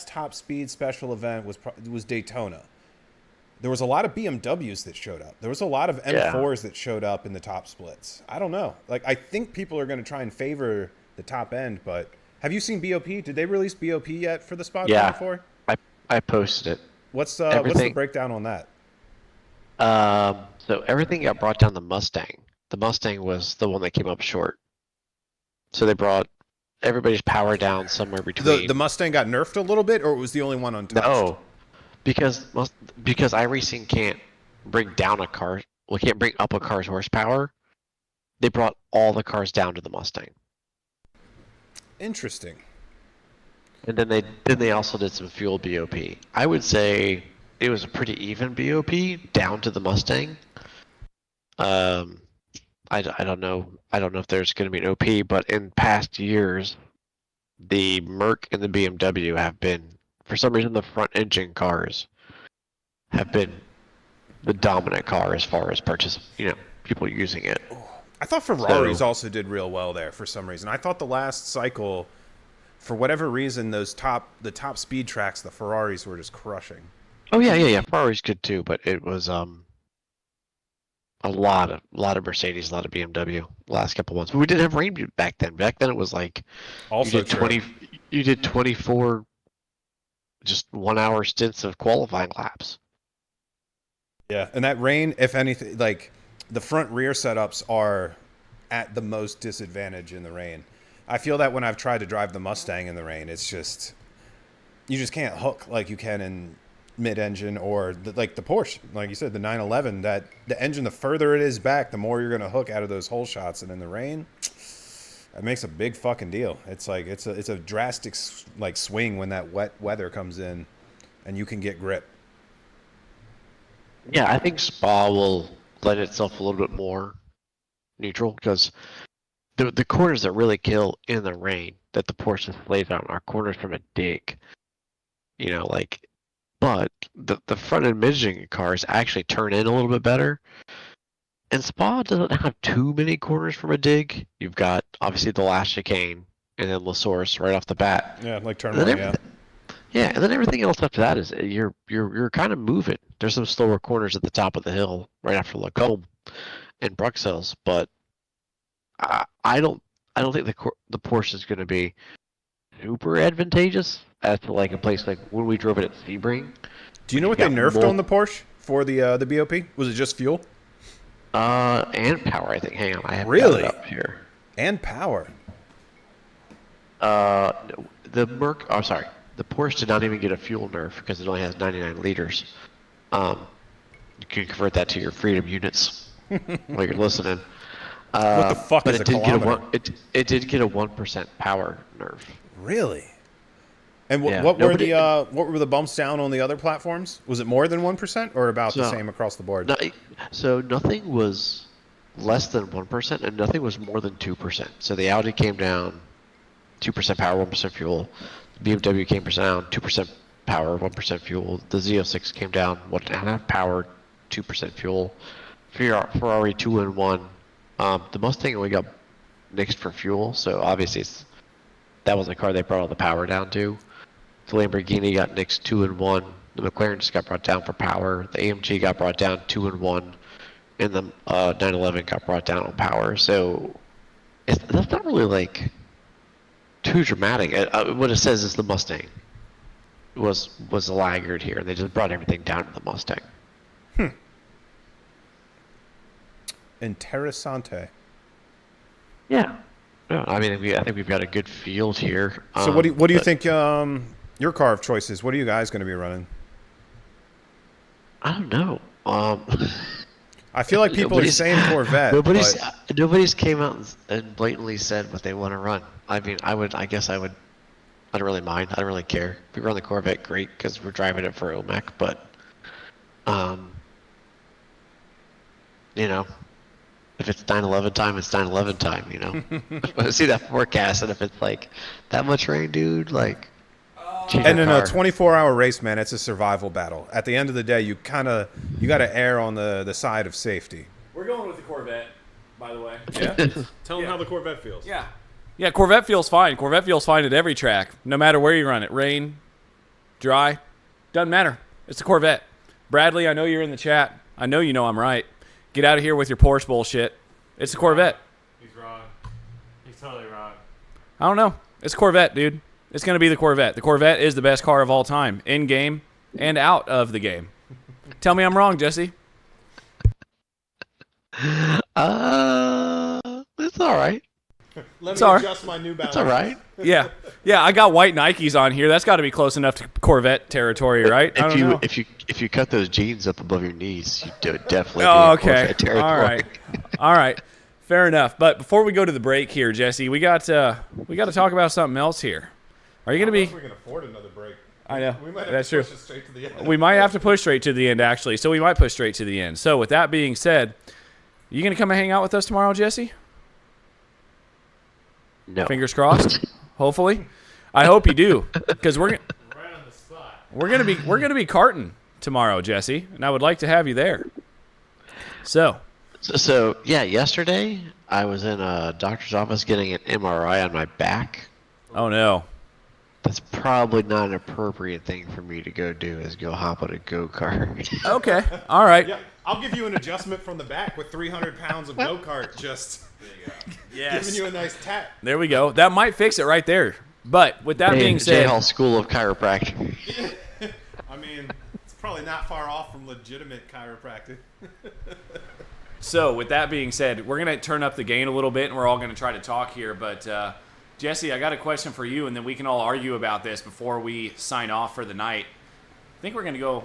top speed special event was Daytona. There was a lot of BMWs that showed up. There was a lot of M4s that showed up in the top splits. I don't know. Like, I think people are going to try and favor the top end, but have you seen BOP? Did they release BOP yet for the Spot 24? I posted it. What's the breakdown on that? So everything got brought down the Mustang. The Mustang was the one that came up short. So they brought everybody's power down somewhere between. The Mustang got nerfed a little bit, or it was the only one untouched? No. Because iRacing can't bring down a car, well, can't bring up a car's horsepower. They brought all the cars down to the Mustang, Interesting. and then they also did some fuel BOP. I would say it was a pretty even BOP down to the Mustang. I don't know if there's going to be an OP, but in past years, the Merc and the BMW have been. For some reason, the front engine cars have been the dominant car as far as people using it. I thought Ferraris also did real well there for some reason. I thought the last cycle, for whatever reason, the top speed tracks, the Ferraris were just crushing. Oh yeah. Ferrari's good too, but it was a lot of Mercedes, a lot of BMW last couple months. But we didn't have rain back then. Back then it was like Also you did 24 just 1 hour stints of qualifying laps. Yeah, and that rain, if anything, like the front rear setups are at the most disadvantage in the rain. I feel that when I've tried to drive the Mustang in the rain, it's just you just can't hook like you can in mid-engine or like the Porsche, like you said, the 911. That the engine, the further it is back, the more you're going to hook out of those hole shots, and in the rain, it makes a big fucking deal. It's like it's a drastic like swing when that wet weather comes in, and you can get grip. Yeah, I think Spa will lend itself a little bit more neutral because the corners that really kill in the rain that the Porsche lays out are corners from a dig. But the front end Michigan cars actually turn in a little bit better. And Spa doesn't have too many corners from a dig. You've got obviously the last chicane and then La Source right off the bat. Yeah, like turn And then one, yeah. Yeah, and then everything else after that is you're kind of moving. There's some slower corners at the top of the hill right after Lacombe and Bruxelles, but I don't think the Porsche is going to be super advantageous as to like a place like when we drove it at Sebring. Do you know what they nerfed on the Porsche for the BOP? Was it just fuel? And power, I think. Hang on, I have Really? it up here. And power. The Merc. Oh, sorry. The Porsche did not even get a fuel nerf because it only has 99 liters. You can convert that to your freedom units while you're listening. What the fuck but is it a did get kilometer? it did get a 1% power nerf. Really? And Yeah, what nobody- were the bumps down on the other platforms? Was it more than 1% or about the So- same across the board? No, so nothing was less than 1%, and nothing was more than 2%. So the Audi came down 2% power, 1% fuel. The BMW came down 2% power, 1% fuel. The Z06 came down 1.5 power, 2% fuel. Ferrari 2 and 1. The Mustang only got nixed for fuel, so obviously that was the car they brought all the power down to. The Lamborghini got nixed 2 and 1. The McLaren just got brought down for power. The AMG got brought down 2 and 1, and the 911 got brought down on power. So that's not really like too dramatic. What it says is the Mustang was a laggard here, and they just brought everything down to the Mustang. Interessante. Yeah. No, I mean, I think we've got a good field here. So what do you but think your car of choice is? What are you guys going to be running? I don't know. I feel like people are Nobody's- saying Corvette. Nobody's came out and blatantly said what they want to run. I mean, I guess I would. I don't really mind. I don't really care. If we run the Corvette, great, because we're driving it for OMAC. But, you know, if it's 9/11 time, it's 9/11 time. You know, I see that forecast, and if it's like that much rain, dude, like. change And your in a car. 24-hour race, man, it's a survival battle. At the end of the day, you got to err on the side of safety. We're going with the Corvette, by the way. Yeah. Tell them how the Corvette feels. Yeah. Yeah, Corvette feels fine. Corvette feels fine at every track, no matter where you run it. Rain, dry, doesn't matter. It's a Corvette. Bradley, I know you're in the chat. I know you know I'm right. Get out of here with your Porsche bullshit. It's a Corvette. He's wrong. He's totally wrong. I don't know. It's a Corvette, dude. It's going to be the Corvette. The Corvette is the best car of all time, in game and out of the game. Tell me I'm wrong, Jesse. It's all right. Let It's me all right. adjust my New Balance. It's all right. Yeah. Yeah, I got white Nikes on here. That's got to be close enough to Corvette territory, right? I don't know. If you cut those jeans up above your knees, you do definitely. Oh, be in okay. Corvette territory. All right. All right. Fair enough. But before we go to the break here, Jesse, we got to talk about something else here. Are you going to be? We can afford another break. I know. We might have That's to true. push it straight to the end. We might have to push straight to the end, actually. So we might push straight to the end. So with that being said, you going to come and hang out with us tomorrow, Jesse? No. Fingers crossed. Hopefully, I hope you do, because Right on the spot. we're gonna be karting tomorrow, Jesse, and I would like to have you there. So So yeah, yesterday I was in a doctor's office getting an MRI on my back. oh no. That's probably not an appropriate thing for me to go do. Is go hop on a go kart. Okay. All right. Yeah, I'll give you an adjustment from the back with 300 pounds of go-kart just giving you a nice tap. There we go. That might fix it right there. But with that being said, J-Hall School of Chiropractic. I mean, it's probably not far off from legitimate chiropractic. so with that being said, we're gonna turn up the gain a little bit, and we're all gonna try to talk here. But Jesse, I got a question for you, and then we can all argue about this before we sign off for the night. I think we're gonna go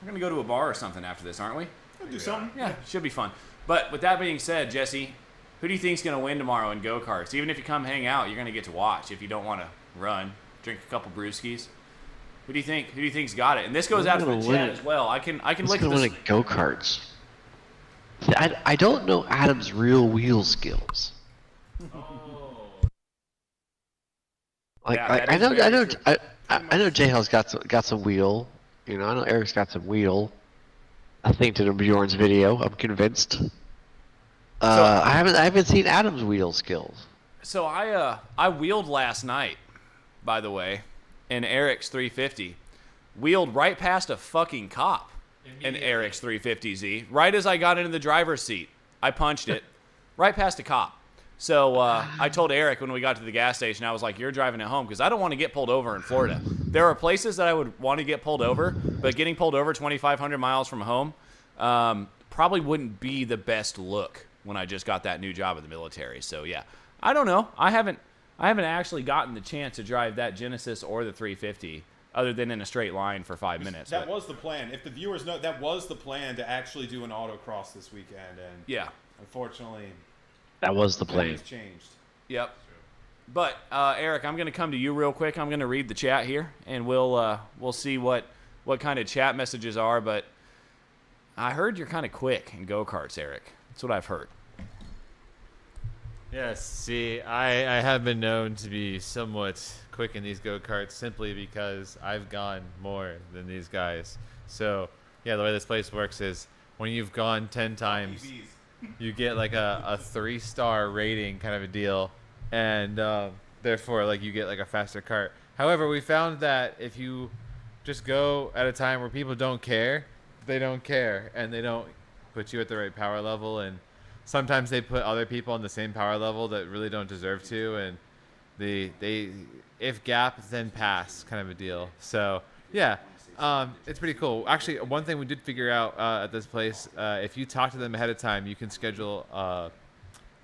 to a bar or something after this, aren't we? We'll do something. Yeah, should be fun. But with that being said, Jesse, who do you think's gonna win tomorrow in go-karts? Even if you come hang out, you're gonna get to watch. If you don't want to run, drink a couple brewskis. Who do you think? Who do you think's got it? And this goes Who's out to the gonna chat win? as well. I can Who's look at gonna this. win at go karts? I don't know Adam's real wheel skills. Like Yeah, I that is know very I know true. I know J-Hall's got some wheel You know, I know Eric's got some wheel. I think to Bjorn's video, I'm convinced. I haven't seen Adam's wheel skills. So I wheeled last night, by the way, in Eric's 350. Wheeled right past a fucking cop in Eric's 350Z. Right as I got into the driver's seat, I punched it right past a cop. So I told Eric when we got to the gas station, I was like, you're driving it home because I don't want to get pulled over in Florida. There are places that I would want to get pulled over, but getting pulled over 2,500 miles from home probably wouldn't be the best look when I just got that new job in the military. So, yeah, I don't know. I haven't actually gotten the chance to drive that Genesis or the 350 other than in a straight line for 5 minutes. That was the plan. If the viewers know, that was the plan to actually do an autocross this weekend. And yeah, unfortunately, that was the plan. It's changed. Yep. But Eric, I'm going to come to you real quick. I'm going to read the chat here, and we'll see what kind of chat messages are. But I heard you're kind of quick in go-karts, Eric. That's what I've heard. Yes, see, I have been known to be somewhat quick in these go-karts simply because I've gone more than these guys. So, yeah, the way this place works is when you've gone 10 times, you get like a 3-star rating kind of a deal, and therefore, like, you get like a faster kart. However, we found that if you just go at a time where people don't care, they don't care, and they don't put you at the right power level, and sometimes they put other people on the same power level that really don't deserve to, and they if gap then pass kind of a deal. So yeah, it's pretty cool. Actually, one thing we did figure out at this place, if you talk to them ahead of time, you can schedule a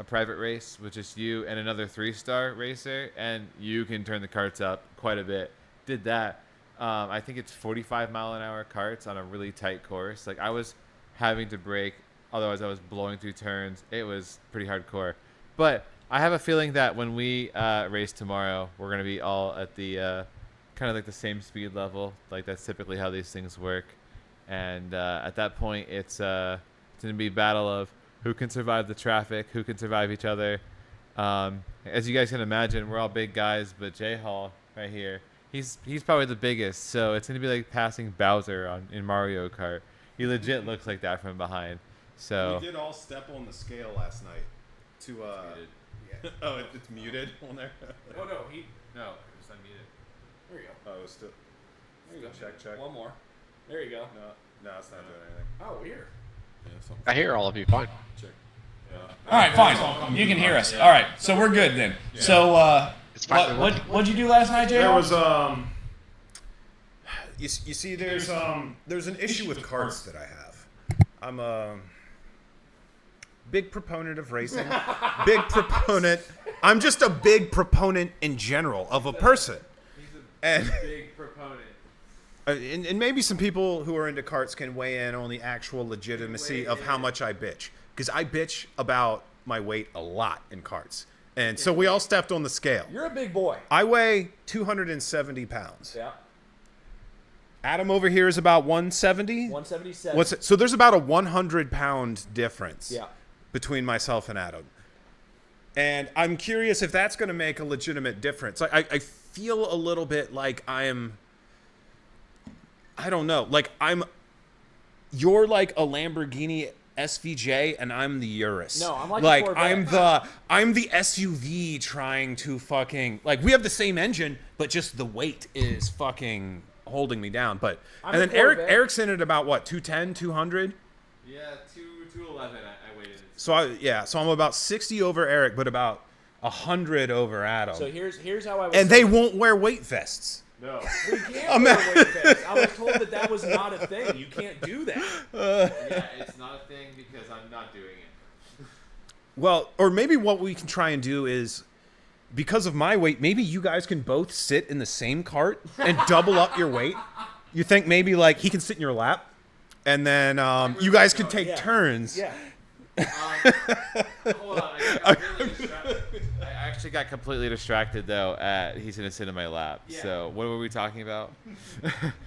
private race with just you and another 3-star racer, and you can turn the carts up quite a bit. Did that. I think it's 45-mile-an-hour carts on a really tight course. Like, I was having to brake. Otherwise, I was blowing through turns. It was pretty hardcore. But I have a feeling that when we race tomorrow, we're going to be all at the kind of like the same speed level. Like, that's typically how these things work. And at that point, it's going to be a battle of who can survive the traffic, who can survive each other. As you guys can imagine, we're all big guys, but Jay Hall right here, he's probably the biggest. So it's going to be like passing Bowser in Mario Kart. He legit looks like that from behind. So we did all step on the scale last night. To yeah. Oh, it's muted on there. Oh no, it's unmuted. There you go. Oh, it's still. There you go. Check. One more. There you go. No, it's not doing anything. Oh, weird. Yeah, I hear all of you fine. check. Yeah. All right, fine. You can hear us. All right, so we're good then. Yeah. So, It's fine. what'd you do last night, Jay? There was you see, there's an issue with carts that I have. I'm a big proponent of racing. Big proponent. I'm just a big proponent in general of a person. He's a big proponent. And maybe some people who are into carts can weigh in on the actual legitimacy of how much I bitch. Because I bitch about my weight a lot in carts. And so we all stepped on the scale. You're a big boy. I weigh 270 pounds. Yeah. Adam over here is about 170. 177. So there's about a 100-pound difference. Yeah. Between myself and Adam. And I'm curious if that's going to make a legitimate difference. Like, I feel a little bit like I don't know. Like, you're like a Lamborghini SVJ and I'm the Urus. No, I'm like a Corvette. I'm the SUV trying to fucking, like, we have the same engine, but just the weight is fucking holding me down. But I'm and a then Corvette. Eric's in at about what, 210, 200? Yeah, 211 I weighed. So I'm about 60 over Eric, but about 100 over Adam. So here's how I was. And they won't wear weight vests. No. We can't wear weight vests. I was told that was not a thing. You can't do that. Yeah, it's not a thing because I'm not doing it. Well, or maybe what we can try and do is, because of my weight, maybe you guys can both sit in the same cart and double up your weight. You think maybe like he can sit in your lap, and then you guys could take turns. Yeah. Hold on, I actually got completely distracted though. He's gonna sit in my lap. Yeah. So what were we talking about?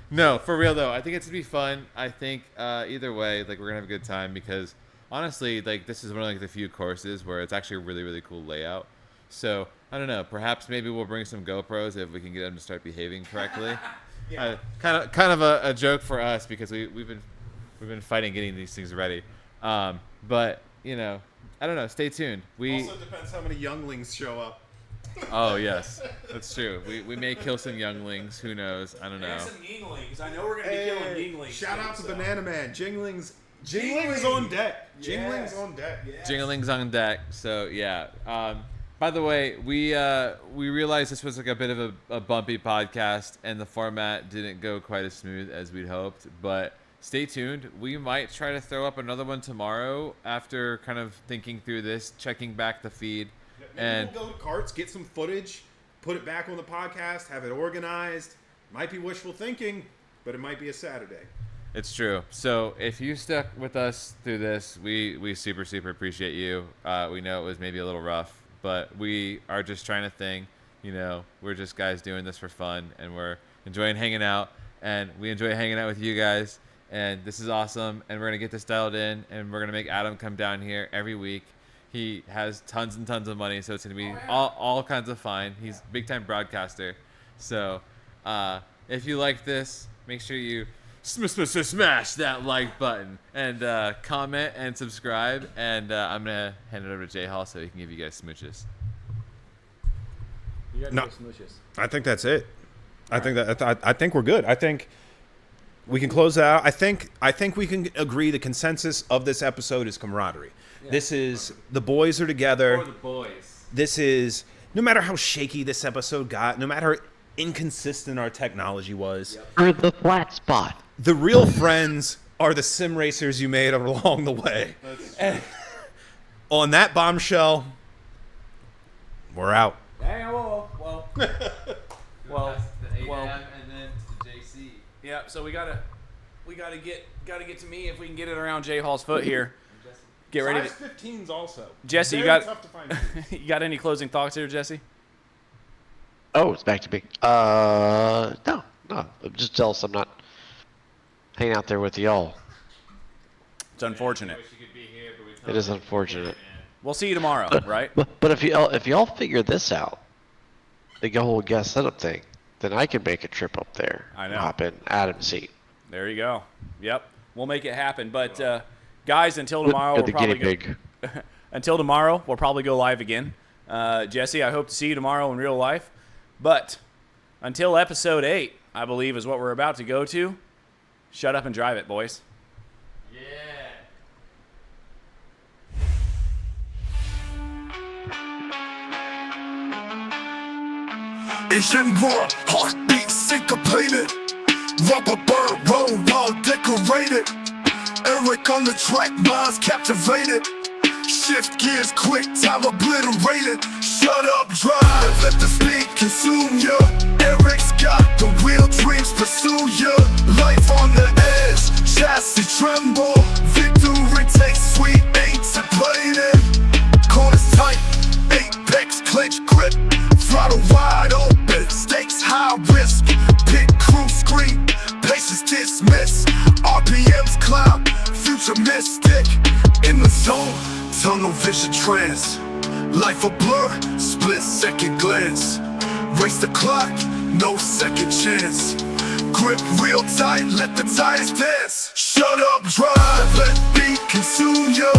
No, for real though. I think it's gonna be fun. I think either way, like we're gonna have a good time because honestly, like this is one of like the few courses where it's actually a really really cool layout. So I don't know. Perhaps maybe we'll bring some GoPros if we can get them to start behaving correctly. Kind of a joke for us because we've been fighting getting these things ready. But you know, I don't know. Stay tuned. Also depends how many younglings show up. Oh yes, that's true. We may kill some younglings. Who knows? I don't know. And some yinglings. I know we're gonna be killing yinglings. Shout out to so. Banana Man. Jinglings on deck. Yes. Jinglings on deck. Yes. Jinglings on deck. So yeah. By the way, we realized this was like a bit of a bumpy podcast, and the format didn't go quite as smooth as we'd hoped. But stay tuned. We might try to throw up another one tomorrow after kind of thinking through this, checking back the feed. Maybe we'll go to Carts, get some footage, put it back on the podcast, have it organized. Might be wishful thinking, but it might be a Saturday. It's true. So if you stuck with us through this, we super appreciate you. We know it was maybe a little rough, but we are just trying to think. You know, we're just guys doing this for fun, and we're enjoying hanging out, and we enjoy hanging out with you guys. And this is awesome, and we're gonna get this dialed in, and we're gonna make Adam come down here every week. He has tons and tons of money, so it's going to be all kinds of fun. He's a big-time broadcaster. So if you like this, make sure you smash that like button and comment and subscribe. And I'm going to hand it over to Jay Hall so he can give you guys smooches. You got No. smooches. I think that's it. I think we're good. I think we can close it out. I think we can agree the consensus of this episode is camaraderie. This is the boys are together. For the boys. This is no matter how shaky this episode got, no matter how inconsistent our technology was. Or the flat spot. The real friends are the sim racers you made along the way. And on that bombshell, we're out. Hey, well. The A-Dab and then to JC. Yeah, so we gotta get to me if we can get it around Jay Hall's foot here. Get ready Size 15s also. Jesse, Very tough to find shoes. you got any closing thoughts here, Jesse? Oh, it's back to me. No. I'm just jealous I'm not hanging out there with y'all. It's unfortunate. It is unfortunate. We'll see you tomorrow, right? But if y'all figure this out, the whole guest setup thing, then I can make a trip up there. I know. Hop in Adam's seat. There you go. Yep, we'll make it happen. But guys, until tomorrow, You're we'll the guinea probably pig. until tomorrow, we'll probably go live again. Jesse, I hope to see you tomorrow in real life. But until episode 8, I believe is what we're about to go to. Shut up and drive it, boys. Yeah. Engine-roar, heartbeat syncopated. Rubber bird roll while decorated. Eric on the track, minds captivated. Shift gears quick, time obliterated. Shut up, drive, let the speed consume ya. Eric's got the wheel, dreams pursue ya. Life on the edge, chassis tremble. Victory takes sweet, ain't it plated. Corners tight, apex clench grip. Throttle wide open, stakes high risk. Pit crew scream, patience dismiss. RPMs climb, future mystic. In the zone, tunnel vision trance. Life a blur, split second glance. Race the clock, no second chance. Grip real tight, let the tires dance. Shut up, drive, let beat consume ya.